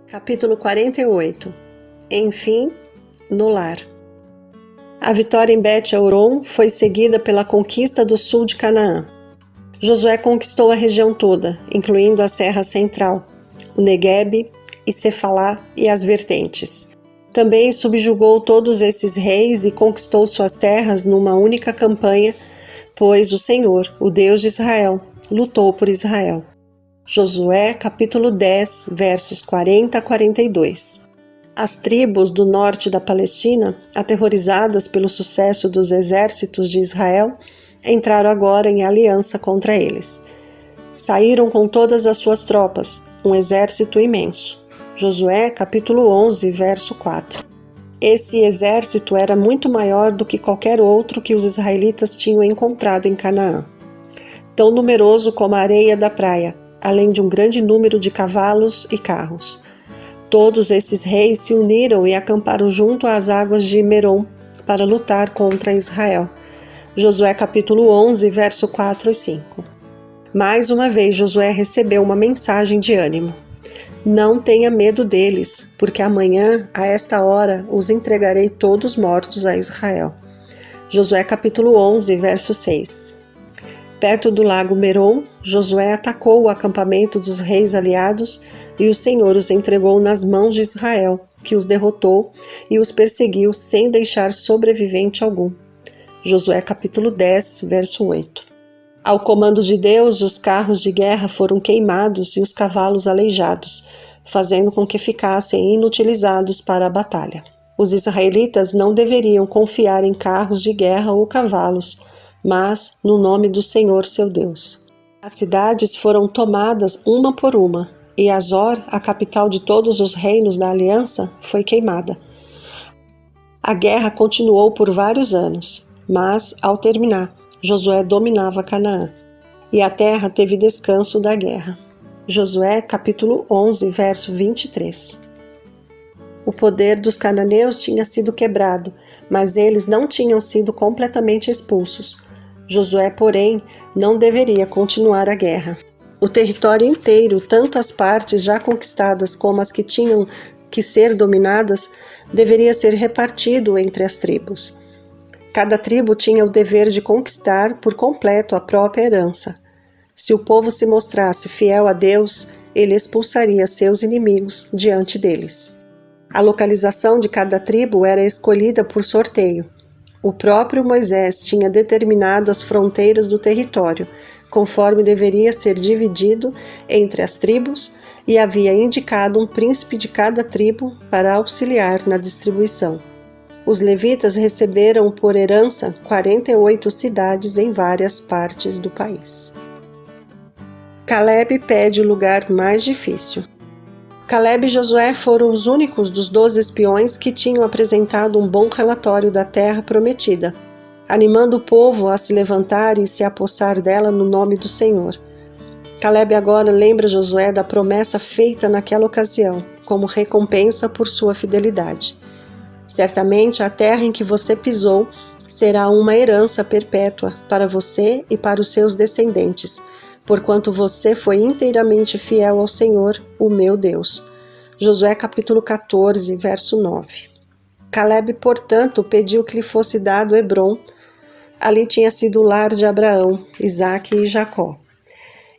Capítulo 48. Enfim, no lar. A vitória em Bet-Horon foi seguida pela conquista do sul de Canaã. Josué conquistou a região toda, incluindo a Serra Central, o Neguebe, e Cefalá e as vertentes. Também subjugou todos esses reis e conquistou suas terras numa única campanha, pois o Senhor, o Deus de Israel, lutou por Israel. Josué, capítulo 10, versos 40 a 42. As tribos do norte da Palestina, aterrorizadas pelo sucesso dos exércitos de Israel, entraram agora em aliança contra eles. Saíram com todas as suas tropas, um exército imenso. Josué, capítulo 11, verso 4. Esse exército era muito maior do que qualquer outro que os israelitas tinham encontrado em Canaã. Tão numeroso como a areia da praia, além de um grande número de cavalos e carros. Todos esses reis se uniram e acamparam junto às águas de Merom para lutar contra Israel. Josué capítulo 11, verso 4 e 5. Mais uma vez Josué recebeu uma mensagem de ânimo. Não tenha medo deles, porque amanhã, a esta hora, os entregarei todos mortos a Israel. Josué capítulo 11, verso 6. Perto do lago Merom, Josué atacou o acampamento dos reis aliados e o Senhor os entregou nas mãos de Israel, que os derrotou e os perseguiu sem deixar sobrevivente algum. Josué capítulo 10, verso 8. Ao comando de Deus, os carros de guerra foram queimados e os cavalos aleijados, fazendo com que ficassem inutilizados para a batalha. Os israelitas não deveriam confiar em carros de guerra ou cavalos, mas no nome do Senhor seu Deus. As cidades foram tomadas uma por uma, e Azor, a capital de todos os reinos da aliança, foi queimada. A guerra continuou por vários anos, mas, ao terminar, Josué dominava Canaã, e a terra teve descanso da guerra. Josué, capítulo 11, verso 23. O poder dos cananeus tinha sido quebrado, mas eles não tinham sido completamente expulsos. Josué, porém, não deveria continuar a guerra. O território inteiro, tanto as partes já conquistadas como as que tinham que ser dominadas, deveria ser repartido entre as tribos. Cada tribo tinha o dever de conquistar por completo a própria herança. Se o povo se mostrasse fiel a Deus, ele expulsaria seus inimigos diante deles. A localização de cada tribo era escolhida por sorteio. O próprio Moisés tinha determinado as fronteiras do território, conforme deveria ser dividido entre as tribos, e havia indicado um príncipe de cada tribo para auxiliar na distribuição. Os levitas receberam por herança 48 cidades em várias partes do país. Calebe pede o lugar mais difícil. Calebe e Josué foram os únicos dos 12 espiões que tinham apresentado um bom relatório da terra prometida, animando o povo a se levantar e se apossar dela no nome do Senhor. Calebe agora lembra Josué da promessa feita naquela ocasião, como recompensa por sua fidelidade. Certamente a terra em que você pisou será uma herança perpétua para você e para os seus descendentes, porquanto você foi inteiramente fiel ao Senhor, o meu Deus. Josué capítulo 14, verso 9. Calebe, portanto, pediu que lhe fosse dado Hebrom. Ali tinha sido o lar de Abraão, Isaque e Jacó.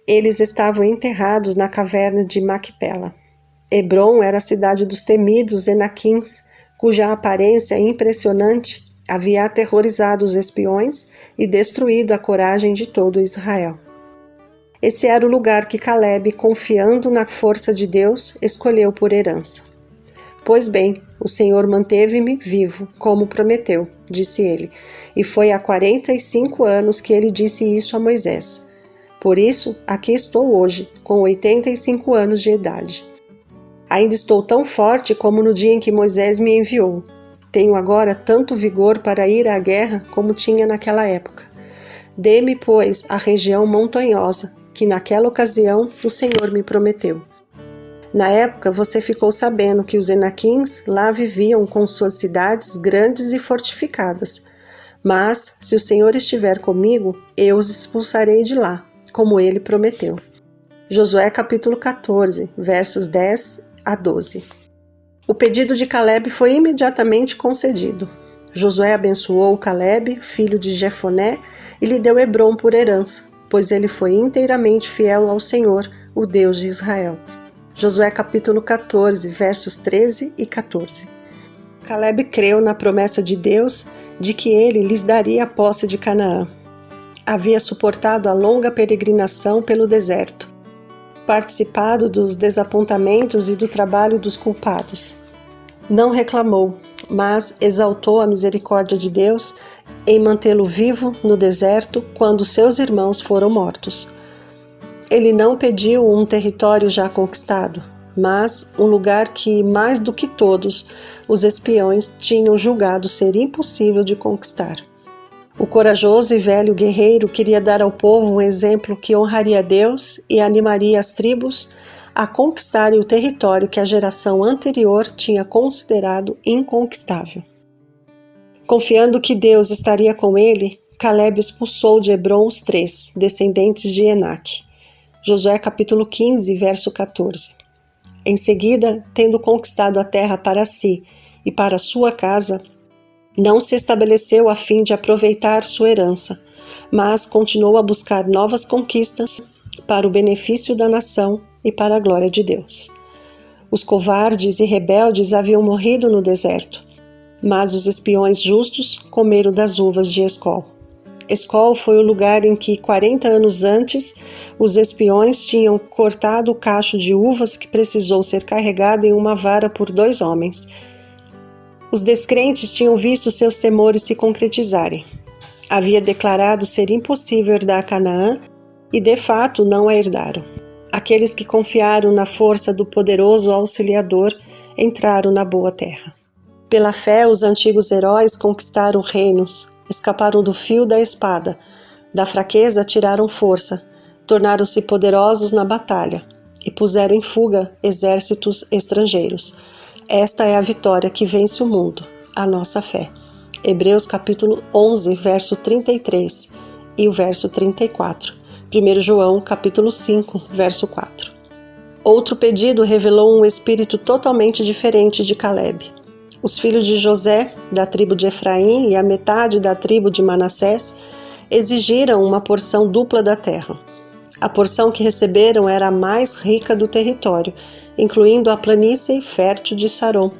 Eles estavam enterrados na caverna de Macpela. Hebrom era a cidade dos temidos Enaquins, cuja aparência impressionante havia aterrorizado os espiões e destruído a coragem de todo Israel. Esse era o lugar que Calebe, confiando na força de Deus, escolheu por herança. Pois bem, o Senhor manteve-me vivo, como prometeu, disse ele, e foi há 45 anos que ele disse isso a Moisés. Por isso, aqui estou hoje, com 85 anos de idade. Ainda estou tão forte como no dia em que Moisés me enviou. Tenho agora tanto vigor para ir à guerra como tinha naquela época. Dê-me, pois, a região montanhosa, que naquela ocasião o Senhor me prometeu. Na época você ficou sabendo que os Enaquins lá viviam com suas cidades grandes e fortificadas. Mas, se o Senhor estiver comigo, eu os expulsarei de lá, como ele prometeu. Josué capítulo 14, versos 10 a 12. O pedido de Caleb foi imediatamente concedido. Josué abençoou Caleb, filho de Jefoné, e lhe deu Hebrom por herança, pois ele foi inteiramente fiel ao Senhor, o Deus de Israel. Josué capítulo 14, versos 13 e 14. Caleb creu na promessa de Deus de que ele lhes daria a posse de Canaã. Havia suportado a longa peregrinação pelo deserto, participado dos desapontamentos e do trabalho dos culpados. Não reclamou, mas exaltou a misericórdia de Deus em mantê-lo vivo no deserto quando seus irmãos foram mortos. Ele não pediu um território já conquistado, mas um lugar que, mais do que todos, os espiões tinham julgado ser impossível de conquistar. O corajoso e velho guerreiro queria dar ao povo um exemplo que honraria Deus e animaria as tribos a conquistarem o território que a geração anterior tinha considerado inconquistável. Confiando que Deus estaria com ele, Caleb expulsou de Hebrom os 3, descendentes de Enaque. Josué capítulo 15, verso 14. Em seguida, tendo conquistado a terra para si e para sua casa, não se estabeleceu a fim de aproveitar sua herança, mas continuou a buscar novas conquistas para o benefício da nação e para a glória de Deus. Os covardes e rebeldes haviam morrido no deserto, mas os espiões justos comeram das uvas de Escol. Escol foi o lugar em que, 40 anos antes, os espiões tinham cortado o cacho de uvas que precisou ser carregado em uma vara por 2 homens. Os descrentes tinham visto seus temores se concretizarem. Havia declarado ser impossível herdar Canaã e, de fato, não a herdaram. Aqueles que confiaram na força do poderoso auxiliador entraram na boa terra. Pela fé, os antigos heróis conquistaram reinos, escaparam do fio da espada, da fraqueza tiraram força, tornaram-se poderosos na batalha e puseram em fuga exércitos estrangeiros. Esta é a vitória que vence o mundo, a nossa fé. Hebreus capítulo 11, verso 33 e o verso 34. 1 João capítulo 5, verso 4. Outro pedido revelou um espírito totalmente diferente de Caleb. Os filhos de José, da tribo de Efraim, e a metade da tribo de Manassés exigiram uma porção dupla da terra. A porção que receberam era a mais rica do território, incluindo a planície fértil de Sarom.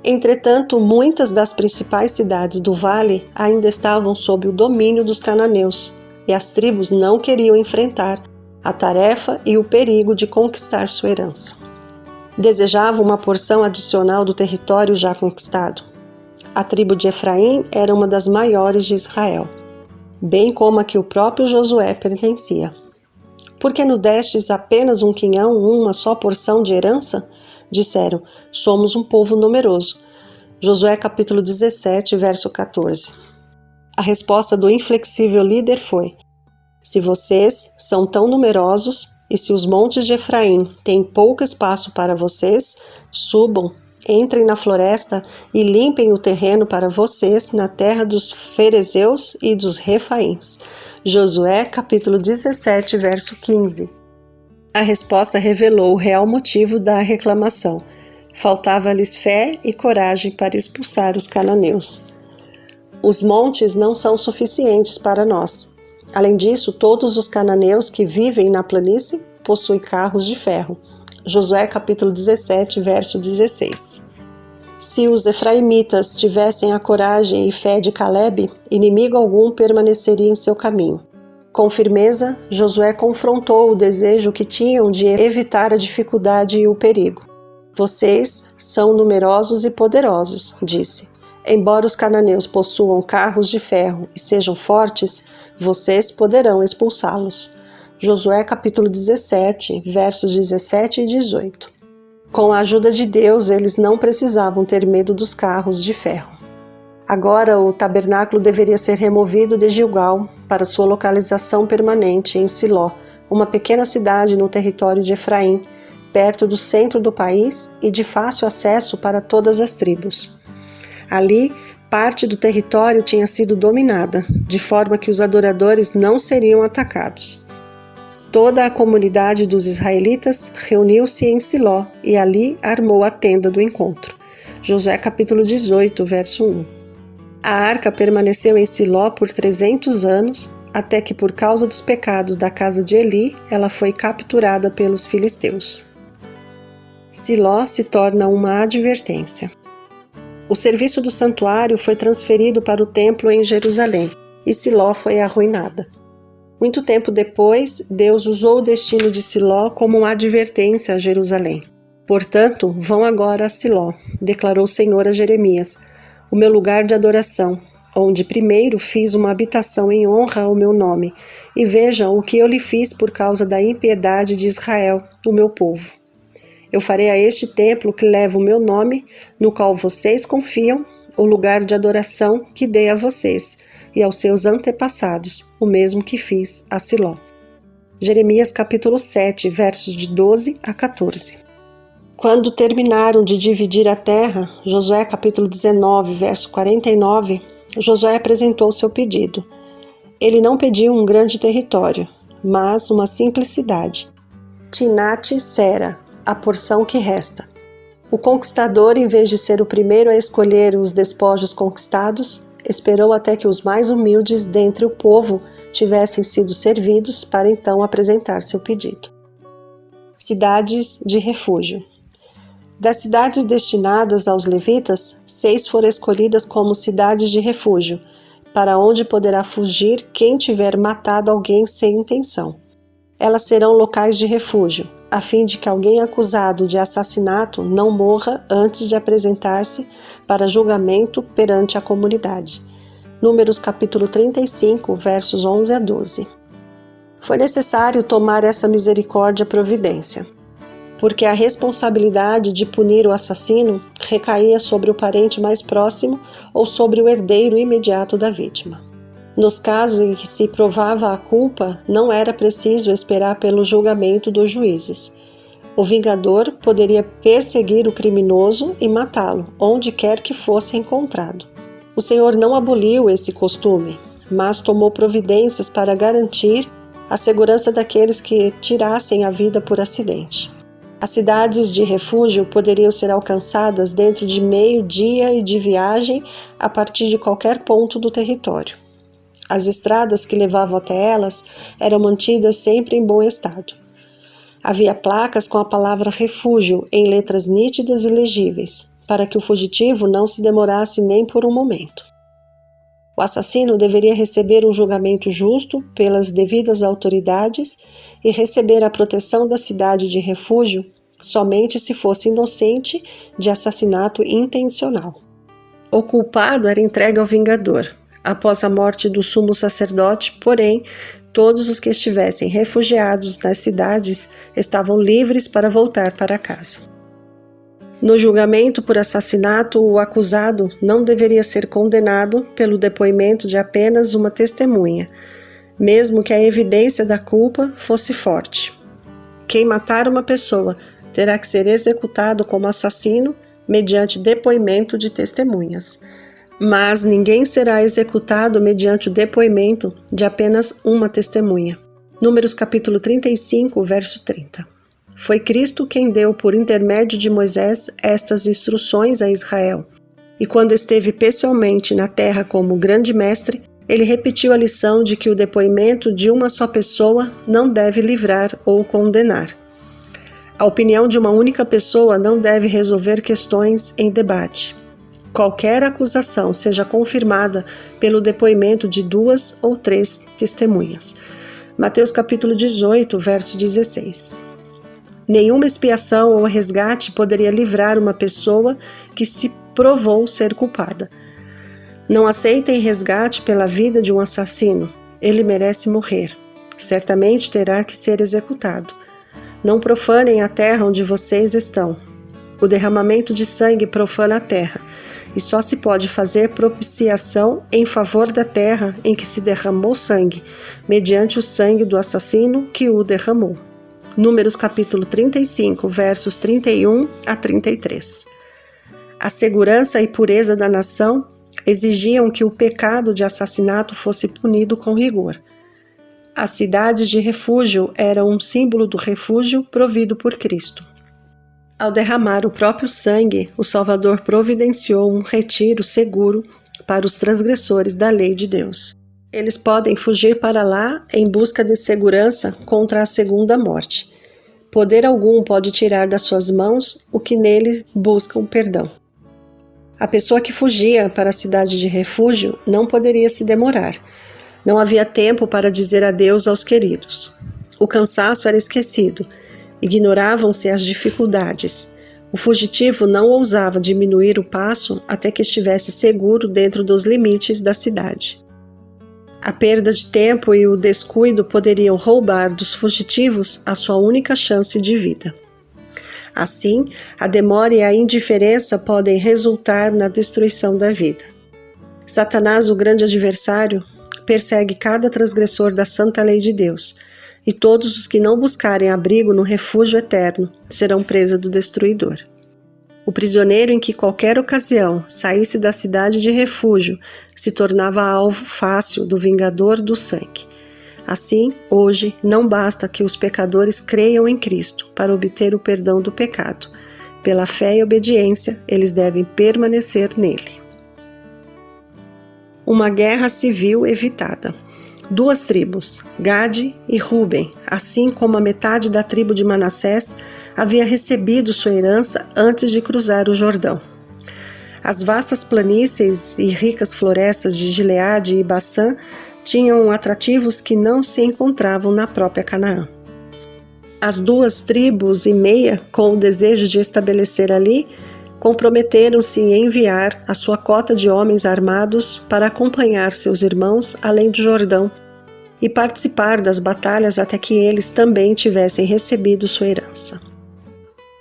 Entretanto, muitas das principais cidades do vale ainda estavam sob o domínio dos cananeus, e as tribos não queriam enfrentar a tarefa e o perigo de conquistar sua herança. Desejavam uma porção adicional do território já conquistado. A tribo de Efraim era uma das maiores de Israel, bem como a que o próprio Josué pertencia. Por que nos destes apenas um quinhão, uma só porção de herança? Disseram, somos um povo numeroso. Josué capítulo 17, verso 14. A resposta do inflexível líder foi: se vocês são tão numerosos e se os montes de Efraim têm pouco espaço para vocês, subam, entrem na floresta e limpem o terreno para vocês na terra dos ferezeus e dos refaíns. Josué capítulo 17, verso 15. A resposta revelou o real motivo da reclamação. Faltava-lhes fé e coragem para expulsar os cananeus. Os montes não são suficientes para nós. Além disso, todos os cananeus que vivem na planície possuem carros de ferro. Josué capítulo 17, verso 16. Se os efraimitas tivessem a coragem e fé de Caleb, inimigo algum permaneceria em seu caminho. Com firmeza, Josué confrontou o desejo que tinham de evitar a dificuldade e o perigo. Vocês são numerosos e poderosos, disse. Embora os cananeus possuam carros de ferro e sejam fortes, vocês poderão expulsá-los. Josué capítulo 17, versos 17 e 18. Com a ajuda de Deus, eles não precisavam ter medo dos carros de ferro. Agora o tabernáculo deveria ser removido de Gilgal para sua localização permanente em Siló, uma pequena cidade no território de Efraim, perto do centro do país e de fácil acesso para todas as tribos. Ali, parte do território tinha sido dominada, de forma que os adoradores não seriam atacados. Toda a comunidade dos israelitas reuniu-se em Siló e ali armou a tenda do encontro. Josué capítulo 18, verso 1. A arca permaneceu em Siló por 300 anos, até que por causa dos pecados da casa de Eli, ela foi capturada pelos filisteus. Siló se torna uma advertência. O serviço do santuário foi transferido para o templo em Jerusalém, e Siló foi arruinada. Muito tempo depois, Deus usou o destino de Siló como uma advertência a Jerusalém. Portanto, vão agora a Siló, declarou o Senhor a Jeremias, o meu lugar de adoração, onde primeiro fiz uma habitação em honra ao meu nome, e vejam o que eu lhe fiz por causa da impiedade de Israel, o meu povo. Eu farei a este templo que leva o meu nome, no qual vocês confiam, o lugar de adoração que dei a vocês e aos seus antepassados, o mesmo que fiz a Siló. Jeremias capítulo 7, versos de 12 a 14. Quando terminaram de dividir a terra, Josué capítulo 19, verso 49, Josué apresentou seu pedido. Ele não pediu um grande território, mas uma simples cidade. Timnat-Sera, a porção que resta. O conquistador, em vez de ser o primeiro a escolher os despojos conquistados, esperou até que os mais humildes dentre o povo tivessem sido servidos para então apresentar seu pedido. Cidades de refúgio. Das cidades destinadas aos levitas, 6 foram escolhidas como cidades de refúgio, para onde poderá fugir quem tiver matado alguém sem intenção. Elas serão locais de refúgio, a fim de que alguém acusado de assassinato não morra antes de apresentar-se para julgamento perante a comunidade. Números capítulo 35, versos 11 a 12. Foi necessário tomar essa misericórdia providência, porque a responsabilidade de punir o assassino recaía sobre o parente mais próximo ou sobre o herdeiro imediato da vítima. Nos casos em que se provava a culpa, não era preciso esperar pelo julgamento dos juízes. O vingador poderia perseguir o criminoso e matá-lo, onde quer que fosse encontrado. O Senhor não aboliu esse costume, mas tomou providências para garantir a segurança daqueles que tirassem a vida por acidente. As cidades de refúgio poderiam ser alcançadas dentro de meio-dia e de viagem a partir de qualquer ponto do território. As estradas que levavam até elas eram mantidas sempre em bom estado. Havia placas com a palavra refúgio em letras nítidas e legíveis, para que o fugitivo não se demorasse nem por um momento. O assassino deveria receber um julgamento justo pelas devidas autoridades e receber a proteção da cidade de refúgio somente se fosse inocente de assassinato intencional. O culpado era entregue ao vingador. Após a morte do sumo sacerdote, porém, todos os que estivessem refugiados nas cidades estavam livres para voltar para casa. No julgamento por assassinato, o acusado não deveria ser condenado pelo depoimento de apenas uma testemunha, mesmo que a evidência da culpa fosse forte. Quem matar uma pessoa terá que ser executado como assassino mediante depoimento de testemunhas. Mas ninguém será executado mediante o depoimento de apenas uma testemunha. Números capítulo 35, verso 30. Foi Cristo quem deu por intermédio de Moisés estas instruções a Israel. E quando esteve pessoalmente na terra como grande mestre, ele repetiu a lição de que o depoimento de uma só pessoa não deve livrar ou condenar. A opinião de uma única pessoa não deve resolver questões em debate. Qualquer acusação seja confirmada pelo depoimento de 2 ou 3 testemunhas. Mateus capítulo 18, verso 16. Nenhuma expiação ou resgate poderia livrar uma pessoa que se provou ser culpada. Não aceitem resgate pela vida de um assassino. Ele merece morrer. Certamente terá que ser executado. Não profanem a terra onde vocês estão. O derramamento de sangue profana a terra, e só se pode fazer propiciação em favor da terra em que se derramou sangue, mediante o sangue do assassino que o derramou. Números capítulo 35, versos 31 a 33. A segurança e pureza da nação exigiam que o pecado de assassinato fosse punido com rigor. As cidades de refúgio eram um símbolo do refúgio provido por Cristo. Ao derramar o próprio sangue, o Salvador providenciou um retiro seguro para os transgressores da lei de Deus. Eles podem fugir para lá em busca de segurança contra a segunda morte. Poder algum pode tirar das suas mãos o que nele buscam perdão. A pessoa que fugia para a cidade de refúgio não poderia se demorar. Não havia tempo para dizer adeus aos queridos. O cansaço era esquecido. Ignoravam-se as dificuldades. O fugitivo não ousava diminuir o passo até que estivesse seguro dentro dos limites da cidade. A perda de tempo e o descuido poderiam roubar dos fugitivos a sua única chance de vida. Assim, a demora e a indiferença podem resultar na destruição da vida. Satanás, o grande adversário, persegue cada transgressor da santa lei de Deus, e todos os que não buscarem abrigo no refúgio eterno serão presa do destruidor. O prisioneiro em que qualquer ocasião saísse da cidade de refúgio se tornava alvo fácil do vingador do sangue. Assim, hoje, não basta que os pecadores creiam em Cristo para obter o perdão do pecado. Pela fé e obediência, eles devem permanecer nele. Uma guerra civil evitada. 2 tribos, Gade e Ruben, assim como a metade da tribo de Manassés, havia recebido sua herança antes de cruzar o Jordão. As vastas planícies e ricas florestas de Gileade e Bassã tinham atrativos que não se encontravam na própria Canaã. As 2 tribos e meia, com o desejo de estabelecer ali, comprometeram-se em enviar a sua cota de homens armados para acompanhar seus irmãos além do Jordão e participar das batalhas até que eles também tivessem recebido sua herança.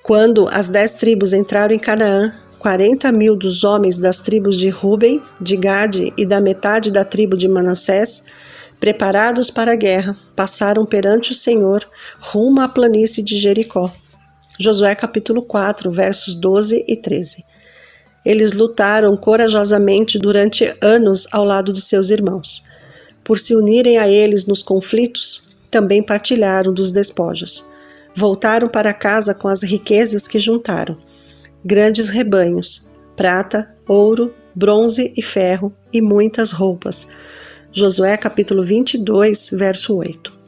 Quando as 10 tribos entraram em Canaã, 40.000 dos homens das tribos de Ruben, de Gade e da metade da tribo de Manassés, preparados para a guerra, passaram perante o Senhor rumo à planície de Jericó. Josué capítulo 4, versos 12 e 13. Eles lutaram corajosamente durante anos ao lado de seus irmãos. Por se unirem a eles nos conflitos, também partilharam dos despojos. Voltaram para casa com as riquezas que juntaram. Grandes rebanhos, prata, ouro, bronze e ferro e muitas roupas. Josué capítulo 22, verso 8.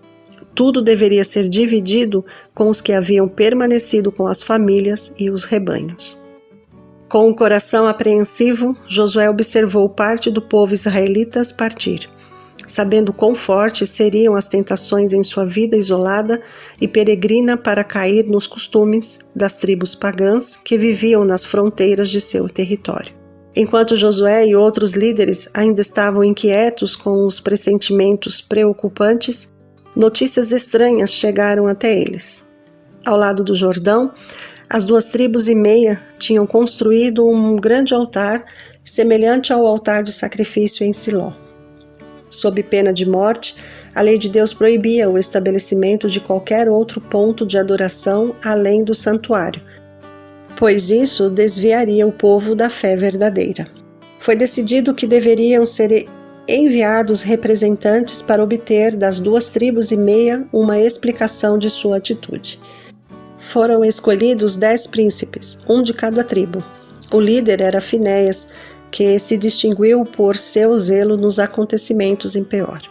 Tudo deveria ser dividido com os que haviam permanecido com as famílias e os rebanhos. Com o coração apreensivo, Josué observou parte do povo israelitas partir, sabendo quão fortes seriam as tentações em sua vida isolada e peregrina para cair nos costumes das tribos pagãs que viviam nas fronteiras de seu território. Enquanto Josué e outros líderes ainda estavam inquietos com os pressentimentos preocupantes, notícias estranhas chegaram até eles. Ao lado do Jordão, as 2 tribos e meia tinham construído um grande altar semelhante ao altar de sacrifício em Siló. Sob pena de morte, a lei de Deus proibia o estabelecimento de qualquer outro ponto de adoração além do santuário, pois isso desviaria o povo da fé verdadeira. Foi decidido que deveriam ser enviados representantes para obter das 2 tribos e meia uma explicação de sua atitude. Foram escolhidos 10 príncipes, um de cada tribo. O líder era Finéias, que se distinguiu por seu zelo nos acontecimentos em Peor.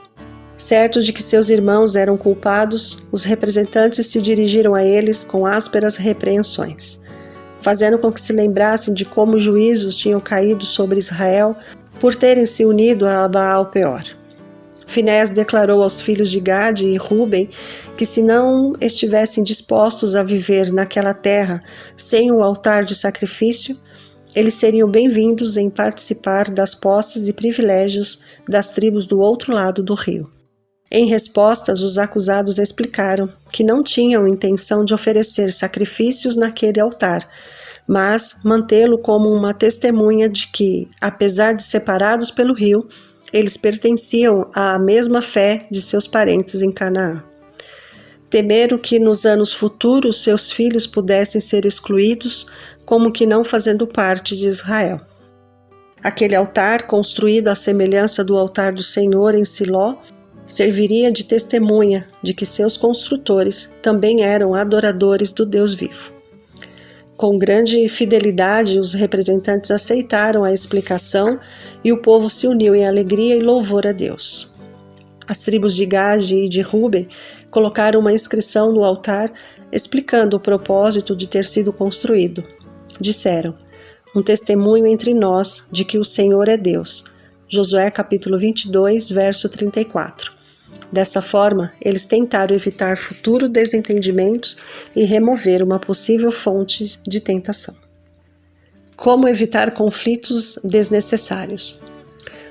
Certos de que seus irmãos eram culpados, os representantes se dirigiram a eles com ásperas repreensões, fazendo com que se lembrassem de como juízos tinham caído sobre Israel por terem se unido a Baal-Peor. Finéias declarou aos filhos de Gade e Ruben que se não estivessem dispostos a viver naquela terra sem o altar de sacrifício, eles seriam bem-vindos em participar das posses e privilégios das tribos do outro lado do rio. Em respostas, os acusados explicaram que não tinham intenção de oferecer sacrifícios naquele altar, mas mantê-lo como uma testemunha de que, apesar de separados pelo rio, eles pertenciam à mesma fé de seus parentes em Canaã. Temeram que nos anos futuros seus filhos pudessem ser excluídos, como que não fazendo parte de Israel. Aquele altar, construído à semelhança do altar do Senhor em Siló, serviria de testemunha de que seus construtores também eram adoradores do Deus vivo. Com grande fidelidade, os representantes aceitaram a explicação e o povo se uniu em alegria e louvor a Deus. As tribos de Gade e de Ruben colocaram uma inscrição no altar explicando o propósito de ter sido construído. Disseram: um testemunho entre nós de que o Senhor é Deus. Josué capítulo 22, verso 34. Dessa forma, eles tentaram evitar futuros desentendimentos e remover uma possível fonte de tentação. Como evitar conflitos desnecessários?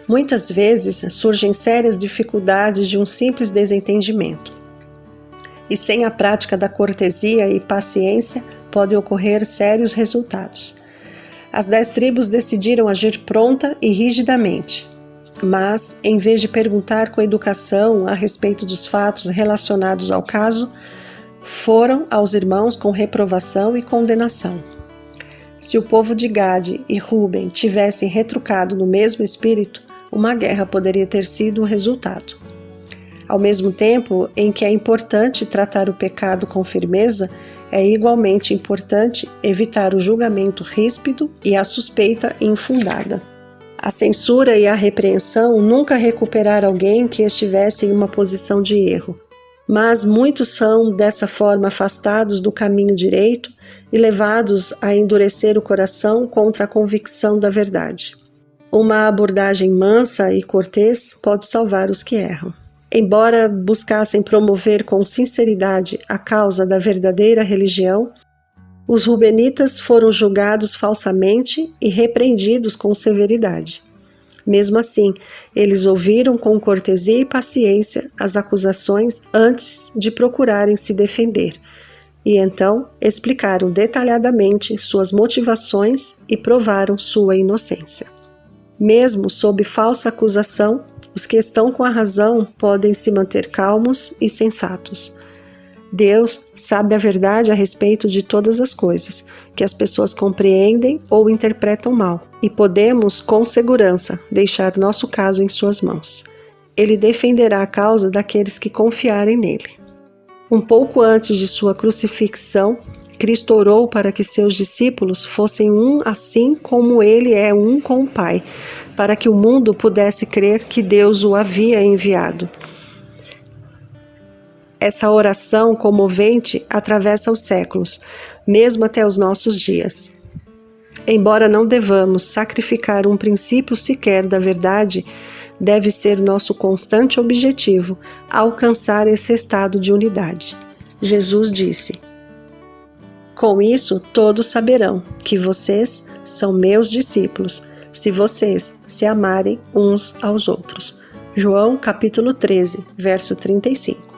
Muitas vezes surgem sérias dificuldades de um simples desentendimento. E sem a prática da cortesia e paciência, podem ocorrer sérios resultados. As 10 tribos decidiram agir pronta e rigidamente. Mas, em vez de perguntar com educação a respeito dos fatos relacionados ao caso, foram aos irmãos com reprovação e condenação. Se o povo de Gade e Ruben tivessem retrucado no mesmo espírito, uma guerra poderia ter sido o resultado. Ao mesmo tempo em que é importante tratar o pecado com firmeza, é igualmente importante evitar o julgamento ríspido e a suspeita infundada. A censura e a repreensão nunca recuperaram alguém que estivesse em uma posição de erro, mas muitos são dessa forma afastados do caminho direito e levados a endurecer o coração contra a convicção da verdade. Uma abordagem mansa e cortês pode salvar os que erram. Embora buscassem promover com sinceridade a causa da verdadeira religião, os rubenitas foram julgados falsamente e repreendidos com severidade. Mesmo assim, eles ouviram com cortesia e paciência as acusações antes de procurarem se defender, e então explicaram detalhadamente suas motivações e provaram sua inocência. Mesmo sob falsa acusação, os que estão com a razão podem se manter calmos e sensatos. Deus sabe a verdade a respeito de todas as coisas, que as pessoas compreendem ou interpretam mal, e podemos, com segurança, deixar nosso caso em suas mãos. Ele defenderá a causa daqueles que confiarem nele. Um pouco antes de sua crucifixão, Cristo orou para que seus discípulos fossem um assim como ele é um com o Pai, para que o mundo pudesse crer que Deus o havia enviado. Essa oração comovente atravessa os séculos, mesmo até os nossos dias. Embora não devamos sacrificar um princípio sequer da verdade, deve ser nosso constante objetivo alcançar esse estado de unidade. Jesus disse: com isso todos saberão que vocês são meus discípulos, se vocês se amarem uns aos outros. João capítulo 13, verso 35.